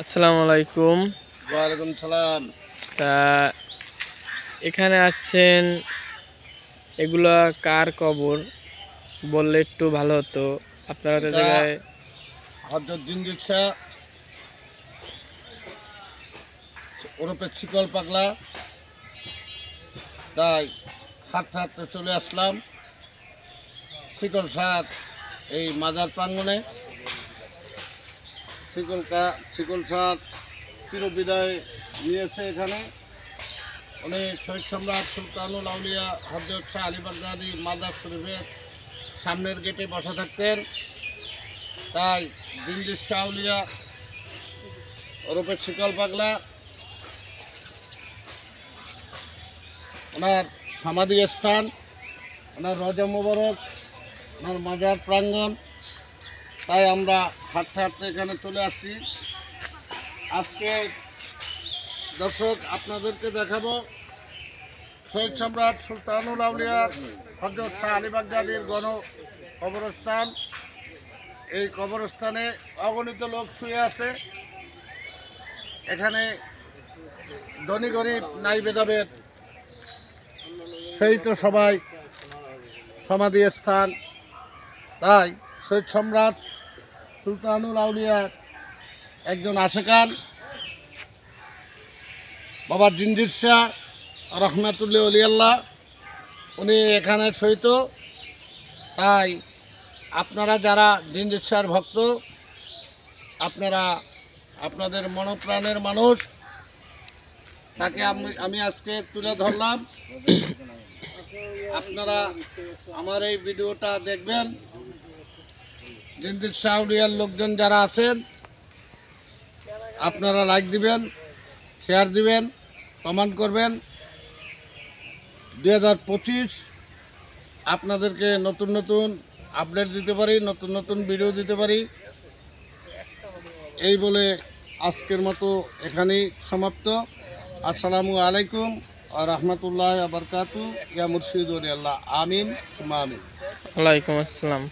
আসসালামু আলাইকুম। ওয়ালাইকুম সালাম। তা এখানে আসছেন, এগুলা কার কবর বললে একটু ভালো হতো। আপনারা তো এটা জায়গায় হযরত জিঞ্জির শাহ ওরফে শিকল পাগলা, তাই হাঁটতে হাঁটতে চলে আসলাম শিকল শাহ এই মাজার প্রাঙ্গণে। শিকল শাহ চিরবিদায় নিয়েছে এখানে। উনি শহীদ সম্রাট সুলতানুল আউলিয়া হযরত শাহ আলী বাগদাদী মাজার শরীফের সামনের গেটে বসা থাকতেন। তাই জিঞ্জির শাহ আউলিয়া ওরফে শিকল পাগলা ওনার সমাধি স্থান, ওনার রজা মোবারক, ওনার মাজার প্রাঙ্গণ। তাই আমরা হাঁটতে হাঁটতে এখানে চলে আসছি। আজকে দর্শক আপনাদেরকে দেখাবো শহীদ সম্রাট সুলতানুল আউলিয়া হযরত শাহ আলী বাগদাদীর কবরস্থান। এই কবরস্থানে অগণিত লোক শুয়ে আছে। এখানে ধনী গরিব নাই ভেদাভেদ, সেই তো সবাই সমাধি স্থান। তাই শহীদ সম্রাট সুলতানুল আউলিয়ার একজন আশেকান বাবা জিঞ্জির শাহ রহমাতুল্লাহ আলিয়াল্লাহ উনি এখানে শহীদ। তাই আপনারা যারা জিঞ্জির শাহর ভক্ত, আপনারা আপনাদের মনপ্রাণের মানুষ, তাকে আমি আজকে তুলে ধরলাম। আপনারা আমার এই ভিডিওটা দেখবেন। জিঞ্জির শাহ আউলিয়ার লোকজন যারা আছেন, আপনারা লাইক দিবেন, শেয়ার দিবেন, কমেন্ট করবেন। 2025 আপনাদেরকে নতুন নতুন আপডেট দিতে পারি, নতুন নতুন ভিডিও দিতে পারি। এই বলে আজকের মতো এখানেই সমাপ্ত। আসসালামু আলাইকুম ওয়া রাহমাতুল্লাহি ওয়া বারাকাতুহু। ইয়া মুর্শিদ আল্লাহ, আমিন সুম্মা আমিন। ওয়ালাইকুম আসসালাম।